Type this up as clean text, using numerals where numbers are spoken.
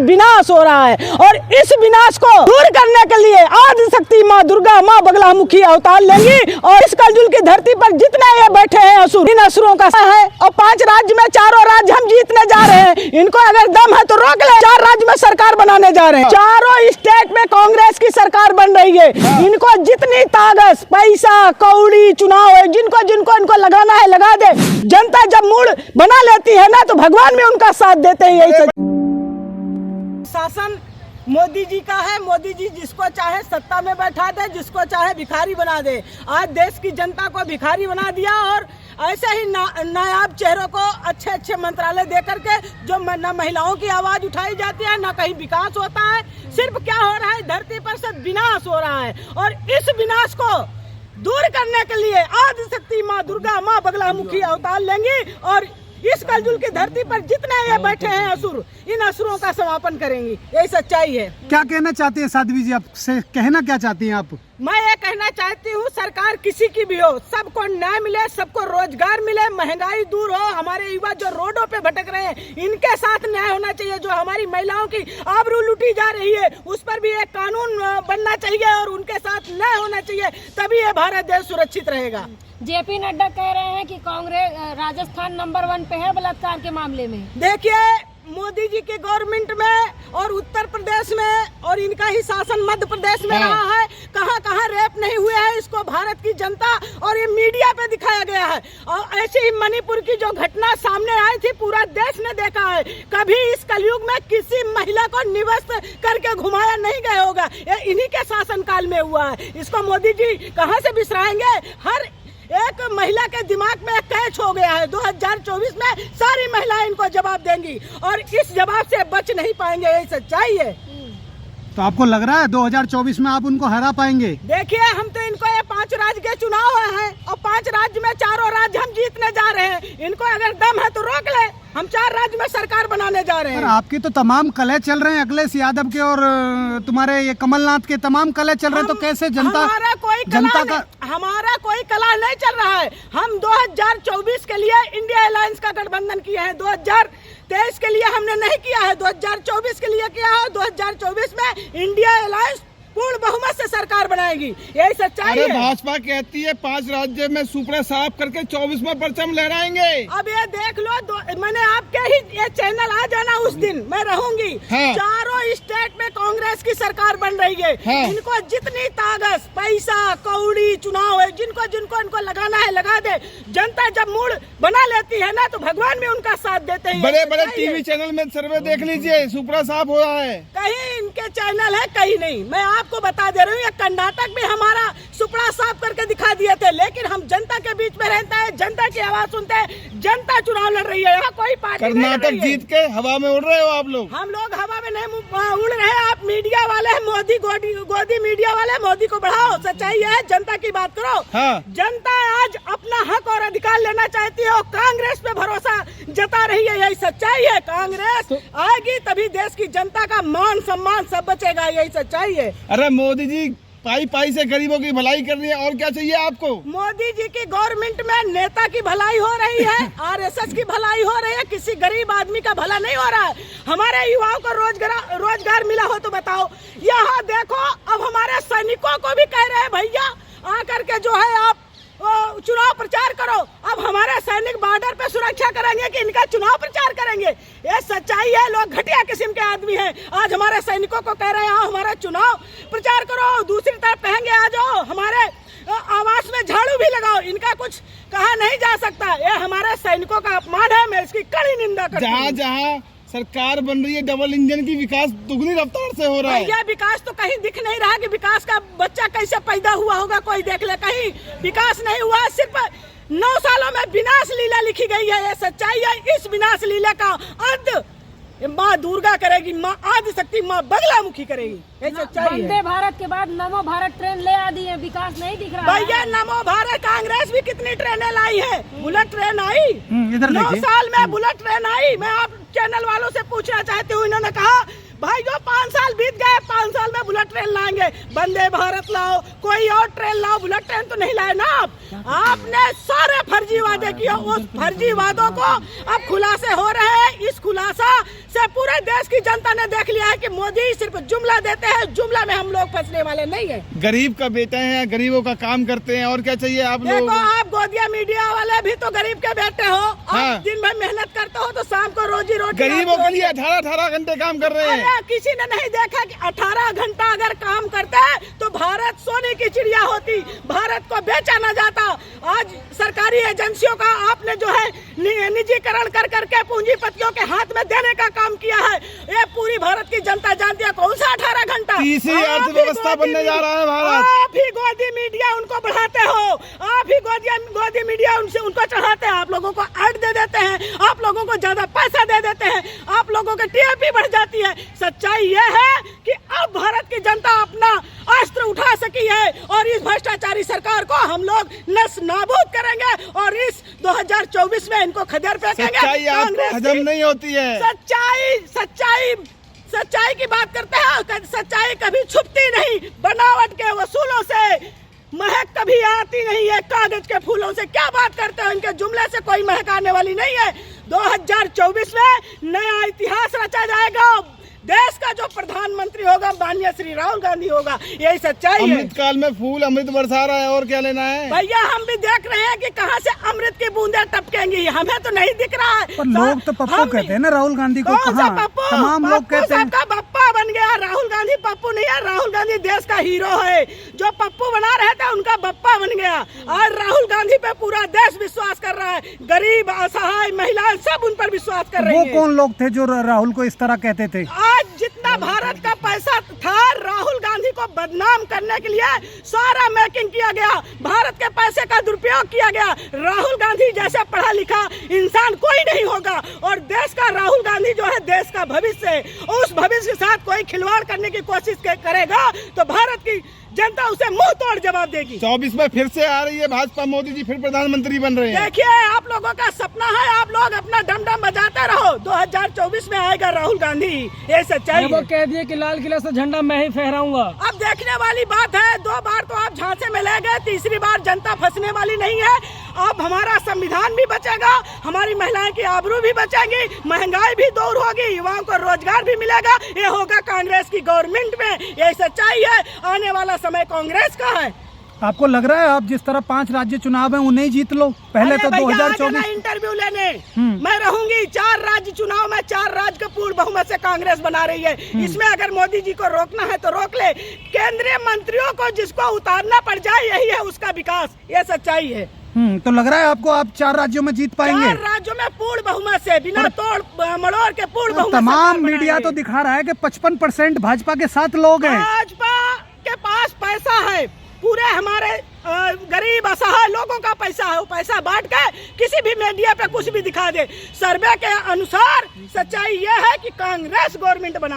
विनाश हो रहा है और इस विनाश को दूर करने के लिए आदि शक्ति माँ दुर्गा, माँ बगलामुखी अवतार लेंगी और इस कलयुग की धरती पर जितने ये बैठे हैं असुर, इन असुरों का है। और 5 राज्य में 4 राज्य हम जीतने जा रहे हैं। इनको अगर दम है तो रोक ले। 4 राज्य में सरकार बनाने जा रहे हैं। 4 स्टेट में कांग्रेस की सरकार बन रही है। इनको जितनी ताकत, पैसा, कौड़ी, चुनाव है, जिनको जिनको इनको लगाना है लगा दे। जनता जब मूड बना लेती है ना तो भगवान भी उनका साथ देते हैं। यही शासन मोदी जी का है। मोदी जी जिसको चाहे सत्ता में बैठा दे, जिसको चाहे भिखारी बना दे। आज देश की जनता को भिखारी बना दिया और ऐसे ही नायाब चेहरों को अच्छे अच्छे मंत्रालय दे करके जो न महिलाओं की आवाज उठाई जाती है, न कहीं विकास होता है। सिर्फ क्या हो रहा है, धरती पर से विनाश हो रहा है और इस विनाश को दूर करने के लिए आदि शक्ति माँ दुर्गा, माँ बगलामुखी अवतार लेंगी और इस कलयुग की धरती पर जितने ये बैठे हैं असुर, इन असुरों का समापन करेंगी। यही सच्चाई है। क्या कहना चाहती है साध्वी जी, आपसे कहना क्या चाहती हैं आप? मैं ये कहना चाहती हूँ, सरकार किसी की भी हो, सबको न्याय मिले, सबको रोजगार मिले, महंगाई दूर हो। हमारे युवा जो रोडों पे भटक रहे हैं, इनके साथ न्याय होना चाहिए। जो हमारी महिलाओं की आबरू लूटी जा रही है, उस पर भी एक कानून बनना चाहिए और उनके साथ न्याय होना चाहिए। तभी ये भारत देश सुरक्षित रहेगा। जेपी नड्डा कह रहे हैं कि कांग्रेस राजस्थान नंबर 1 पे है बलात्कार के मामले में। देखिए, मोदी जी के गवर्नमेंट में और उत्तर प्रदेश में और इनका ही शासन मध्य प्रदेश में रहा है। कहां कहां रेप नहीं हुए हैं, इसको भारत की जनता और ये मीडिया पे दिखाया गया है। और ऐसे ही मणिपुर की जो घटना सामने आई थी, पूरा देश ने देखा है। कभी इस कलयुग में किसी महिला को निवस्त करके घुमाया नहीं गया होगा। ये इन्हीं के शासन काल में हुआ है। इसको मोदी जी कहां से बिसराएंगे? हर एक महिला के दिमाग में कैच हो गया है। 2024 में सारी महिलाएं इनको जवाब देंगी और इस जवाब से बच नहीं पाएंगे। यही सच्चाई है। तो आपको लग रहा है 2024 में आप उनको हरा पाएंगे? देखिए, हम तो इनको ये 5 राज्य के चुनाव हैं और 5 राज्य में 4 राज्य हम जीतने जा रहे हैं। इनको अगर दम है तो रोक ले। हम 4 राज्य में सरकार बनाने जा रहे हैं। आपके तो तमाम कलह चल रहे हैं, अखिलेश यादव के और तुम्हारे ये कमलनाथ के तमाम कलह चल रहे हैं। तो कैसे जनता का हमारा कोई कलह नहीं चल रहा है। हम 2024 के लिए इंडिया अलायंस का गठबंधन किए हैं। 2023 के लिए हमने नहीं किया है, 2024 के लिए किया है। 2024 में इंडिया अलायंस पूर्ण बहुमत से सरकार बनाएगी। यही सच्चाई है। भाजपा कहती है 5 राज्य में सुपड़ा साफ करके 24 में परचम लहराएंगे। अब ये देख लो, मैंने आपके ही ये चैनल आ जाना, उस दिन मैं रहूंगी। 4 स्टेट में कांग्रेस की सरकार बन रही है। इनको जितनी ताकत, पैसा, कौड़ी, चुनाव है, जिनको जिनको इनको लगाना है लगा दे। जनता जब मूड बना लेती है ना तो भगवान भी उनका साथ देते हैं। बड़े बड़े टीवी चैनल में सर्वे देख लीजिए, सुपड़ा साफ हो रहा है। कहीं इनके चैनल है, कहीं नहीं। मैं आपको बता दे रही हूँ, कर्नाटक में हमारा सुपड़ा साफ करके दिखा दिए थे। लेकिन हम जनता के बीच में रहते हैं, जनता की आवाज सुनते हैं। जनता चुनाव लड़ रही है, यहाँ कोई पार्टी नहीं लड़ रही है। कर्नाटक जीत के हवा में उड़ रहे हो आप लोग। हम लोग हवा में नहीं उड़ रहे हैं। आप मीडिया वाले हैं, मोदी गोदी मीडिया वाले, मोदी को बढ़ाओ। सच्चाई है, जनता की बात करो। जनता आज अपना हक और अधिकार लेना चाहती है और कांग्रेस पे भरोसा जता रही है। यही सच्चाई है। कांग्रेस आएगी तभी देश की जनता का मान सम्मान सब बचेगा। यही सच्चाई है। अरे मोदी जी पाई पाई से गरीबों की भलाई कर रही है, और क्या चाहिए आपको? मोदी जी की गवर्नमेंट में नेता की भलाई हो रही है, आरएसएस की भलाई हो रही है, किसी गरीब आदमी का भला नहीं हो रहा है। हमारे युवाओं को रोजगार मिला हो तो बताओ। यहाँ देखो, अब हमारे सैनिकों को भी कह रहे हैं भैया आकर के जो है आप चुनाव प्रचार करो। अब हमारे सैनिक बॉर्डर पे सुरक्षा करेंगे कि इनका चुनाव प्रचार करेंगे? ये सच्चाई है। लोग घटिया किस्म के आदमी हैं। आज हमारे सैनिकों को कह रहे हैं हमारा चुनाव प्रचार करो। दूसरी तरफ कहेंगे आ जाओ हमारे आवास में झाड़ू भी लगाओ। इनका कुछ कहा नहीं जा सकता। ये हमारे सैनिकों का अपमान है। मैं इसकी कड़ी निंदा करती हूँ। जहाँ सरकार बन रही है डबल इंजन की, विकास दुगनी रफ्तार से हो रहा है। यह विकास तो कहीं दिख नहीं रहा कि विकास का बच्चा कैसे पैदा हुआ होगा। कोई देख ले, कहीं विकास नहीं हुआ। सिर्फ 9 सालों में विनाश लीला लिखी गई है। ये सच्चाई है। इस विनाश लीला का अंत माँ दुर्गा करेगी, माँ आदि शक्ति, माँ बगलामुखी करेगी। ये सच्चाई है। वंदे भारत के बाद नमो भारत ट्रेन ले आ दी है, विकास नहीं दिख रहा है। भैया नमो भारत, कांग्रेस भी कितनी ट्रेनें लाई है। बुलेट ट्रेन आई, 9 साल में बुलेट ट्रेन आई। मैं आप चैनल वालों से पूछना चाहती हूँ। इन्होंने कहा भाई जो 5 साल बीत गए, 5 साल में बुलेट ट्रेन लाएंगे। वंदे भारत लाओ, कोई और ट्रेन लाओ, बुलेट ट्रेन तो नहीं लाए ना आप। आपने सारे फर्जी वादे किए। उस फर्जी वादों को अब खुलासे हो रहे हैं। इस खुलासा से पूरे देश की जनता ने देख लिया है कि मोदी सिर्फ जुमला देते हैं, जुमला में हम लोग फंसने वाले नहीं है। गरीब का बेटे हैं, गरीबों का काम करते हैं, और क्या चाहिए आप लोग? देखो आप गोदिया मीडिया वाले भी तो गरीब के बेटे हो। हाँ। आप दिन भर मेहनत करते हो तो शाम को रोजी रोटी गरीबों के लिए 18 घंटे काम कर रहे हैं। अरे किसी ने नहीं देखा कि 18 घंटा अगर काम करते तो भारत सोने की चिड़िया होती, भारत को बेचा न जाता। आज सरकारी एजेंसियों का आपने जो है निजीकरण कर करके पूंजीपतियों के हाथ में देने का काम किया है। ये पूरी भारत की जनता जानती है कौन सा 18 घंटा। तीसरी अर्थव्यवस्था बनने जा रहा है भारत। आप ही गोदी मीडिया उनको बढ़ाते हो, आप ही गोदी मीडिया उनको चढ़ाते हैं, आप लोगों को ऐड दे देते हैं, आप लोगों को ज्यादा पैसा दे देते हैं, आप लोगों की टीआरपी बढ़ जाती है। सच्चाई ये है कि अब भारत की जनता अपना अस्त्र उठा सकी है और इस भ्रष्टाचारी सरकार को हम लोग नस नाबूद करेंगे और इस 2024 में इनको खदेड़ फेंकेंगे। सच्चाई आपको हजम नहीं होती है। सच्चाई की बात करते हैं, सच्चाई कभी छुपती नहीं। बनावट के वसूलों से महक कभी आती नहीं है, कागज के फूलों से क्या बात करते हो? इनके जुमले से कोई महक आने वाली नहीं है। 2024 में नया इतिहास रचा जाएगा। देश का जो प्रधानमंत्री होगा माननीय श्री राहुल गांधी होगा, यही सच्चाई है। अमृत काल में फूल अमृत बरसा रहा है, और क्या लेना है? भैया हम भी देख रहे हैं कि कहां से अमृत की बूंदें टपकेंगी, हमें तो नहीं दिख रहा है। पर लोग तो पप्पू कहते हैं ना राहुल गांधी को। कौन सा पप्पू? तमाम लोग कहते हैं सबका पप्पा बन गया। राहुल गांधी पप्पू नहीं है, राहुल गांधी देश का हीरो है। जो पप्पू बना रहे थे उनका बप्पा बन गया। आज राहुल गांधी पे पूरा देश विश्वास कर रहा है, गरीब असहाय महिलाएं सब उन पर विश्वास कर रही वो है। कौन लोग थे जो राहुल को इस तरह कहते थे? आज जितना भारत का पैसा था राहुल गांधी को बदनाम करने के लिए सारा मेकिंग किया गया, भारत के पैसे का दुरुपयोग किया गया। राहुल गांधी जैसा पढ़ा लिखा इंसान कोई नहीं होगा और देश का राहुल गांधी जो है देश का भविष्य है। उस भविष्य के साथ कोई खिलवाड़ करने की कोशिश करेगा तो भारत की जनता उसे मुंह तोड़ जवाब देगी। 24 में फिर से आ रही है भाजपा, मोदी जी फिर प्रधानमंत्री बन रहे हैं। देखिए आप लोगों का सपना है, आप लोग अपना डम-डम बजाते रहो। 2024 में आएगा राहुल गांधी, ये सच्चाई है। वो कह दिए कि लाल किला से झंडा मैं ही फहराऊंगा। अब देखने वाली बात है, 2 बार तो आप झांसे में ले गए, तीसरी बार जनता फंसने वाली नहीं है। अब हमारा संविधान भी बचेगा, हमारी महिलाएं की आबरू भी बचेगी, महंगाई भी दूर होगी, युवाओं को रोजगार भी मिलेगा। ये होगा कांग्रेस की गवर्नमेंट में, यही सच्चाई है। आने वाला समय कांग्रेस का है। आपको लग रहा है आप जिस तरह 5 राज्य चुनाव है उन्हें जीत लो? पहले तो 2024 इंटरव्यू लेने मैं रहूंगी। 4 राज्य चुनाव में 4 राज्य का पूर्ण बहुमत से कांग्रेस बना रही है। इसमें अगर मोदी जी को रोकना है तो रोक ले। केंद्रीय मंत्रियों को जिसको उतारना पड़ जाए यही है उसका विकास, ये सच्चाई है। तो लग रहा है आपको आप 4 राज्यों में जीत पाएंगे? 4 राज्यों में पूर्ण बहुमत से, बिना तोड़ मड़ोड़ के पूर्ण बहुमत। तमाम मीडिया तो दिखा रहा है कि 55% भाजपा के साथ लोग हैं। भाजपा के पास पैसा है, पूरे हमारे गरीब असहाय लोगों का पैसा है। वो पैसा बांट के किसी भी मीडिया पे कुछ भी दिखा दे। सर्वे के अनुसार सच्चाई यह है कि कांग्रेस गवर्नमेंट बना